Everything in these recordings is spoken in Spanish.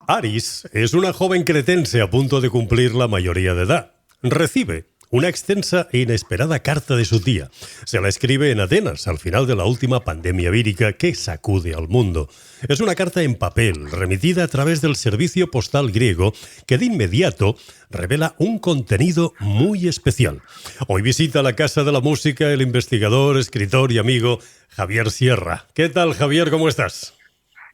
Aris es una joven cretense a punto de cumplir la mayoría de edad. Recibe una extensa e inesperada carta de su tía. Se la escribe en Atenas, al final de la última pandemia vírica que sacude al mundo. Es una carta en papel, remitida a través del servicio postal griego, que de inmediato revela un contenido muy especial. Hoy visita la Casa de la Música el investigador, escritor y amigo Javier Sierra. ¿Qué tal, Javier? ¿Cómo estás?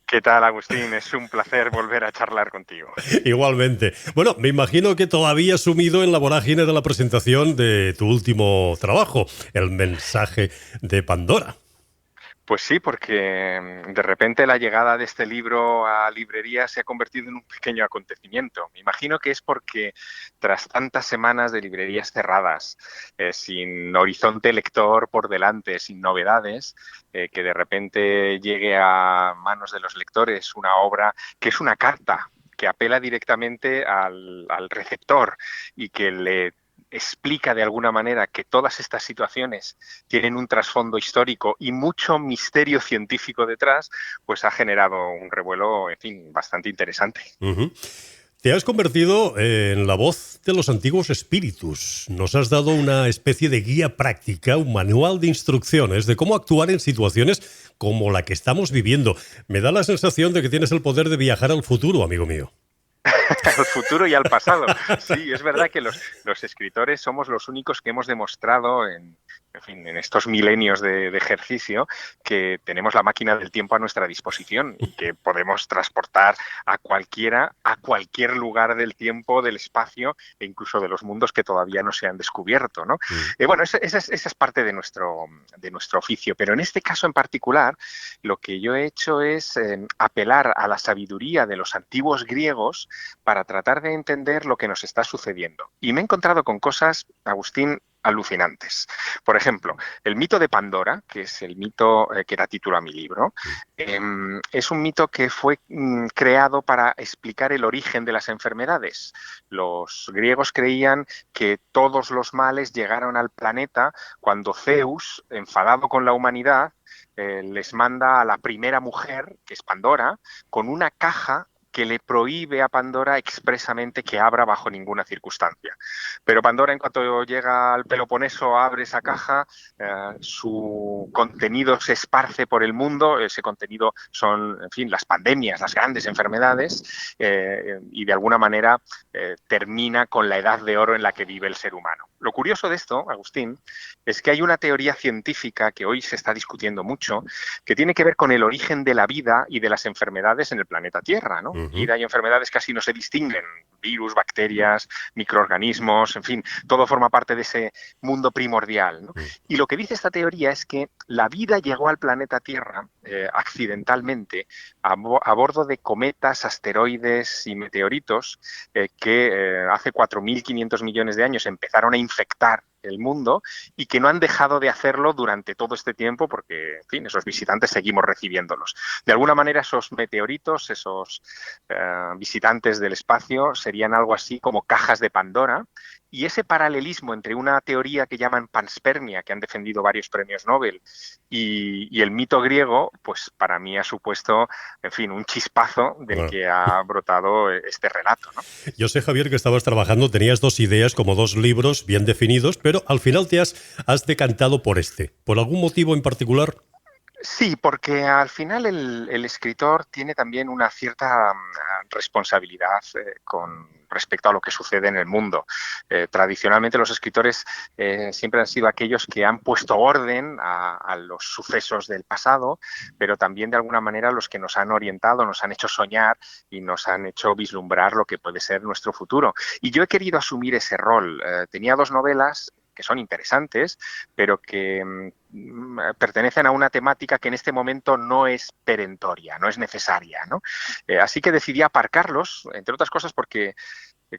¿Qué tal, Agustín? Es un placer volver a charlar contigo. Igualmente. Bueno, me imagino que todavía sumido en la vorágine de la presentación de tu último trabajo, El mensaje de Pandora. Pues sí, porque de repente la llegada de este libro a librerías se ha convertido en un pequeño acontecimiento. Me imagino que es porque tras tantas semanas de librerías cerradas, sin horizonte lector por delante, sin novedades, que de repente llegue a manos de los lectores una obra que es una carta que apela directamente al receptor y que le explica de alguna manera que todas estas situaciones tienen un trasfondo histórico y mucho misterio científico detrás, pues ha generado un revuelo, en fin, bastante interesante. Uh-huh. Te has convertido en la voz de los antiguos espíritus. Nos has dado una especie de guía práctica, un manual de instrucciones de cómo actuar en situaciones como la que estamos viviendo. Me da la sensación de que tienes el poder de viajar al futuro, amigo mío. Al futuro y al pasado. Sí, es verdad que los escritores somos los únicos que hemos demostrado en estos milenios de ejercicio que tenemos la máquina del tiempo a nuestra disposición y que podemos transportar a cualquiera a cualquier lugar del tiempo, del espacio e incluso de los mundos que todavía no se han descubierto, ¿no? Bueno, esa es parte de nuestro oficio, pero en este caso en particular lo que yo he hecho es apelar a la sabiduría de los antiguos griegos para tratar de entender lo que nos está sucediendo. Y me he encontrado con cosas, Agustín, alucinantes. Por ejemplo, el mito de Pandora, que es el mito que da título a mi libro, es un mito que fue creado para explicar el origen de las enfermedades. Los griegos creían que todos los males llegaron al planeta cuando Zeus, enfadado con la humanidad, les manda a la primera mujer, que es Pandora, con una caja que le prohíbe a Pandora expresamente que abra bajo ninguna circunstancia. Pero Pandora, en cuanto llega al Peloponeso, abre esa caja, su contenido se esparce por el mundo, ese contenido son, en fin, las pandemias, las grandes enfermedades, y de alguna manera termina con la edad de oro en la que vive el ser humano. Lo curioso de esto, Agustín, es que hay una teoría científica que hoy se está discutiendo mucho, que tiene que ver con el origen de la vida y de las enfermedades en el planeta Tierra, ¿no? Vida y enfermedades casi no se distinguen, virus, bacterias, microorganismos, en fin, todo forma parte de ese mundo primordial, ¿no? Y lo que dice esta teoría es que la vida llegó al planeta Tierra accidentalmente a bordo de cometas, asteroides y meteoritos que hace 4.500 millones de años empezaron a infectar el mundo y que no han dejado de hacerlo durante todo este tiempo porque, en fin, esos visitantes seguimos recibiéndolos. De alguna manera esos meteoritos, esos visitantes del espacio serían algo así como cajas de Pandora y ese paralelismo entre una teoría que llaman panspermia, que han defendido varios premios Nobel, y el mito griego, pues para mí ha supuesto, en fin, un chispazo del Bueno. que ha brotado este relato, ¿no? Yo sé, Javier, que estabas trabajando, tenías dos ideas como dos libros bien definidos, pero al final te has decantado por este. ¿Por algún motivo en particular? Sí, porque al final el escritor tiene también una cierta responsabilidad con respecto a lo que sucede en el mundo. Tradicionalmente los escritores siempre han sido aquellos que han puesto orden a los sucesos del pasado, pero también de alguna manera los que nos han orientado, nos han hecho soñar y nos han hecho vislumbrar lo que puede ser nuestro futuro. Y yo he querido asumir ese rol. Tenía dos novelas que son interesantes, pero que pertenecen a una temática que en este momento no es perentoria, no es necesaria, ¿no? Así que decidí aparcarlos, entre otras cosas porque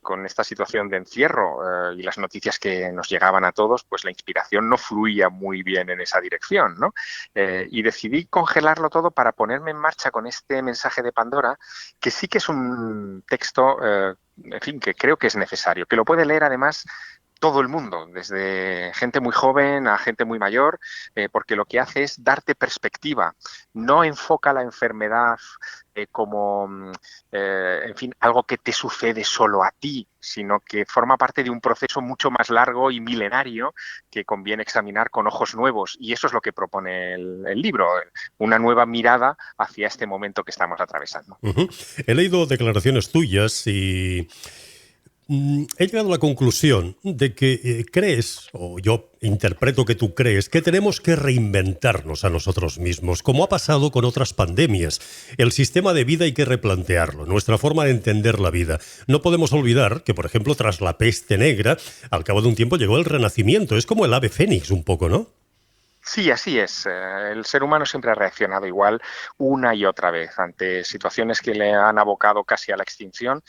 con esta situación de encierro y las noticias que nos llegaban a todos, pues la inspiración no fluía muy bien en esa dirección, ¿no? Y decidí congelarlo todo para ponerme en marcha con este mensaje de Pandora, que sí que es un texto, en fin, que creo que es necesario, que lo puede leer además todo el mundo, desde gente muy joven a gente muy mayor, porque lo que hace es darte perspectiva. No enfoca la enfermedad como, en fin, algo que te sucede solo a ti, sino que forma parte de un proceso mucho más largo y milenario que conviene examinar con ojos nuevos. Y eso es lo que propone el libro, una nueva mirada hacia este momento que estamos atravesando. Ujú. He leído declaraciones tuyas y he llegado a la conclusión de que crees, o yo interpreto que tú crees, que tenemos que reinventarnos a nosotros mismos, como ha pasado con otras pandemias. El sistema de vida hay que replantearlo, nuestra forma de entender la vida. No podemos olvidar que, por ejemplo, tras la peste negra, al cabo de un tiempo llegó el renacimiento. Es como el ave fénix un poco, ¿no? Sí, así es. El ser humano siempre ha reaccionado igual una y otra vez ante situaciones que le han abocado casi a la extinción.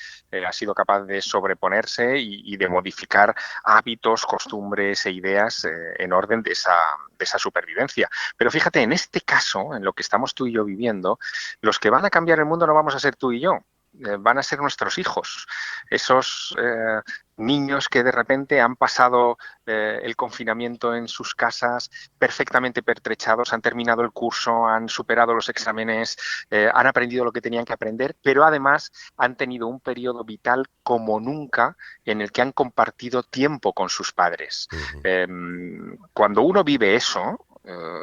Ha sido capaz de sobreponerse y de modificar hábitos, costumbres e ideas en orden de esa supervivencia. Pero fíjate, en este caso, en lo que estamos tú y yo viviendo, los que van a cambiar el mundo no vamos a ser tú y yo. Van a ser nuestros hijos, esos niños que de repente han pasado el confinamiento en sus casas perfectamente pertrechados, han terminado el curso, han superado los exámenes, han aprendido lo que tenían que aprender, pero además han tenido un periodo vital como nunca en el que han compartido tiempo con sus padres. Uh-huh. Cuando uno vive eso,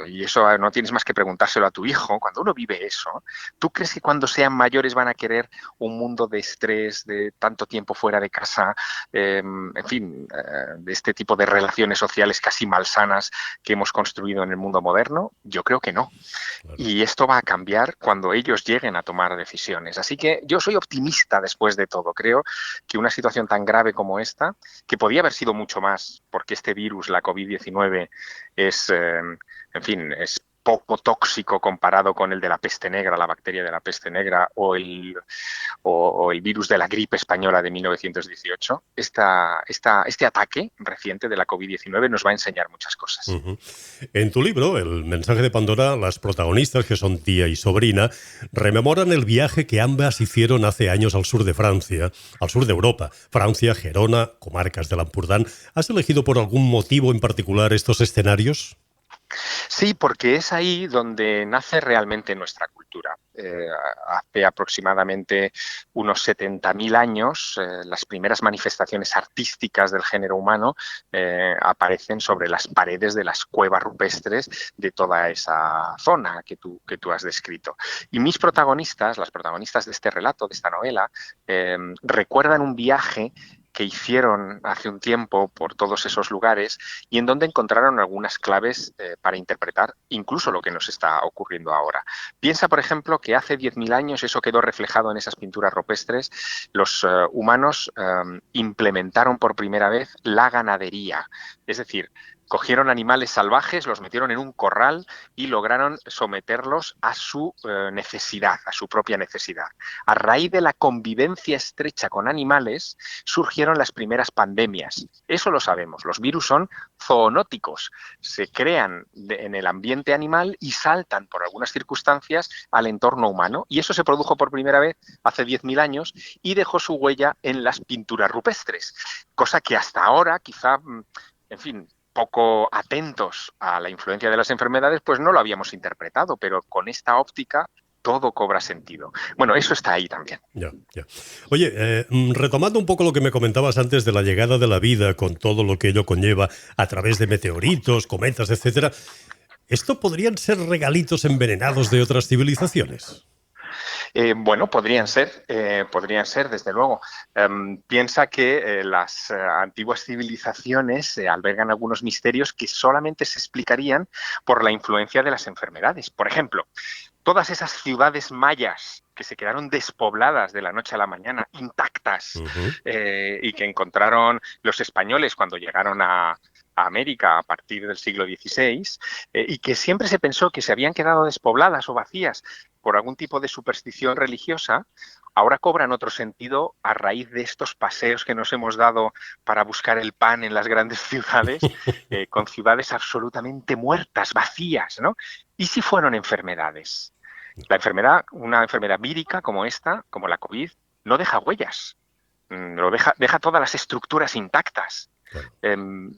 y eso no tienes más que preguntárselo a tu hijo, cuando uno vive eso, ¿tú crees que cuando sean mayores van a querer un mundo de estrés, de tanto tiempo fuera de casa, en fin, de este tipo de relaciones sociales casi malsanas que hemos construido en el mundo moderno? Yo creo que no. Claro. Y esto va a cambiar cuando ellos lleguen a tomar decisiones. Así que yo soy optimista después de todo. Creo que una situación tan grave como esta, que podía haber sido mucho más, porque este virus, la COVID-19, es, en fin, es poco tóxico comparado con el de la peste negra, la bacteria de la peste negra o el virus de la gripe española de 1918. Este ataque reciente de la COVID-19 nos va a enseñar muchas cosas. Uh-huh. En tu libro, El mensaje de Pandora, las protagonistas, que son tía y sobrina, rememoran el viaje que ambas hicieron hace años al sur de Francia, al sur de Europa, Francia, Gerona, comarcas del Ampurdán. ¿Has elegido por algún motivo en particular estos escenarios? Sí, porque es ahí donde nace realmente nuestra cultura. Hace aproximadamente unos 70.000 años, las primeras manifestaciones artísticas del género humano aparecen sobre las paredes de las cuevas rupestres de toda esa zona que tú has descrito. Y mis protagonistas, las protagonistas de este relato, de esta novela, recuerdan un viaje que hicieron hace un tiempo por todos esos lugares y en donde encontraron algunas claves para interpretar incluso lo que nos está ocurriendo ahora. Piensa, por ejemplo, que hace 10.000 años, eso quedó reflejado en esas pinturas rupestres, los humanos implementaron por primera vez la ganadería. Es decir, cogieron animales salvajes, los metieron en un corral y lograron someterlos a su necesidad, a su propia necesidad. A raíz de la convivencia estrecha con animales, surgieron las primeras pandemias. Eso lo sabemos. Los virus son zoonóticos. Se crean en el ambiente animal y saltan por algunas circunstancias al entorno humano. Y eso se produjo por primera vez hace 10.000 años y dejó su huella en las pinturas rupestres. Cosa que hasta ahora, quizá, en fin, poco atentos a la influencia de las enfermedades, pues no lo habíamos interpretado, pero con esta óptica todo cobra sentido. Bueno, eso está ahí también. Ya, ya. Oye, retomando un poco lo que me comentabas antes de la llegada de la vida, con todo lo que ello conlleva a través de meteoritos, cometas, etcétera, ¿esto podrían ser regalitos envenenados de otras civilizaciones? Bueno, podrían ser, desde luego. Piensa que las antiguas civilizaciones albergan algunos misterios que solamente se explicarían por la influencia de las enfermedades. Por ejemplo, todas esas ciudades mayas que se quedaron despobladas de la noche a la mañana, intactas, Uh-huh. y que encontraron los españoles cuando llegaron a América a partir del siglo XVI, y que siempre se pensó que se habían quedado despobladas o vacías por algún tipo de superstición religiosa, ahora cobran otro sentido a raíz de estos paseos que nos hemos dado para buscar el pan en las grandes ciudades, con ciudades absolutamente muertas, vacías, ¿no? ¿Y si fueron enfermedades? Una enfermedad vírica como esta, como la COVID, no deja huellas. Deja todas las estructuras intactas. Claro.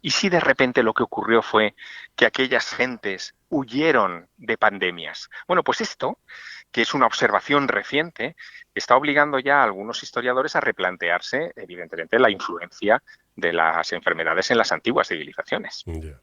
¿Y si de repente lo que ocurrió fue que aquellas gentes huyeron de pandemias? Bueno, pues esto, que es una observación reciente, está obligando ya a algunos historiadores a replantearse, evidentemente, la influencia de las enfermedades en las antiguas civilizaciones. Ya.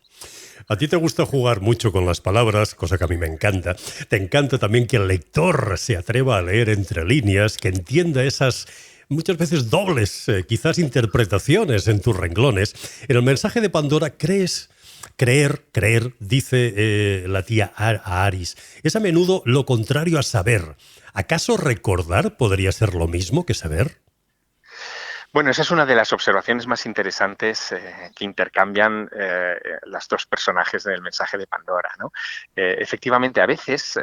A ti te gusta jugar mucho con las palabras, cosa que a mí me encanta. Te encanta también que el lector se atreva a leer entre líneas, que entienda esas muchas veces dobles, quizás interpretaciones en tus renglones. En el mensaje de Pandora creer, dice la tía a Aris, es a menudo lo contrario a saber. ¿Acaso recordar podría ser lo mismo que saber? Bueno, esa es una de las observaciones más interesantes que intercambian las dos personajes del mensaje de Pandora, ¿no? Efectivamente, a veces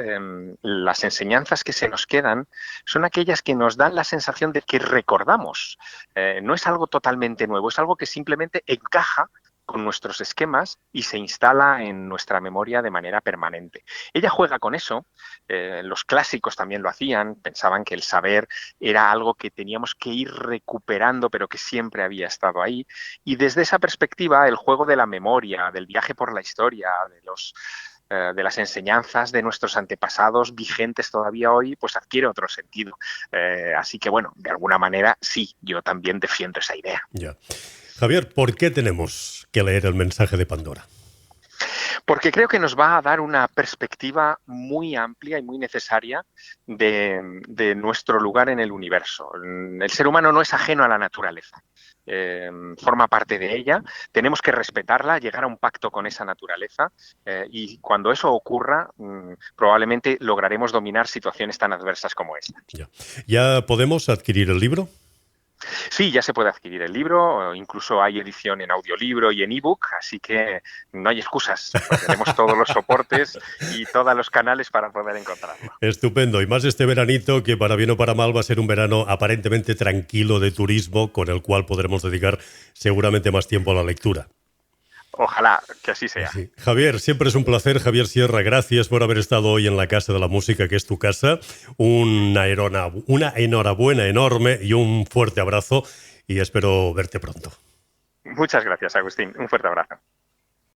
las enseñanzas que se nos quedan son aquellas que nos dan la sensación de que recordamos. No es algo totalmente nuevo, es algo que simplemente encaja con nuestros esquemas y se instala en nuestra memoria de manera permanente. Ella juega con eso, los clásicos también lo hacían, pensaban que el saber era algo que teníamos que ir recuperando, pero que siempre había estado ahí, y desde esa perspectiva el juego de la memoria, del viaje por la historia, de las enseñanzas de nuestros antepasados vigentes todavía hoy, pues adquiere otro sentido. Así que bueno, de alguna manera sí, yo también defiendo esa idea. Ya. Javier, ¿por qué tenemos que leer el mensaje de Pandora? Porque creo que nos va a dar una perspectiva muy amplia y muy necesaria de nuestro lugar en el universo. El ser humano no es ajeno a la naturaleza, forma parte de ella, tenemos que respetarla, llegar a un pacto con esa naturaleza y cuando eso ocurra, probablemente lograremos dominar situaciones tan adversas como esta. ¿Ya podemos adquirir el libro? Sí, ya se puede adquirir el libro, incluso hay edición en audiolibro y en ebook, así que no hay excusas. Tenemos todos los soportes y todos los canales para poder encontrarlo. Estupendo, y más este veranito que para bien o para mal va a ser un verano aparentemente tranquilo de turismo con el cual podremos dedicar seguramente más tiempo a la lectura. Ojalá que así sea. Sí. Javier, siempre es un placer. Javier Sierra, gracias por haber estado hoy en la Casa de la Música, que es tu casa. Una enhorabuena enorme y un fuerte abrazo y espero verte pronto. Muchas gracias, Agustín. Un fuerte abrazo.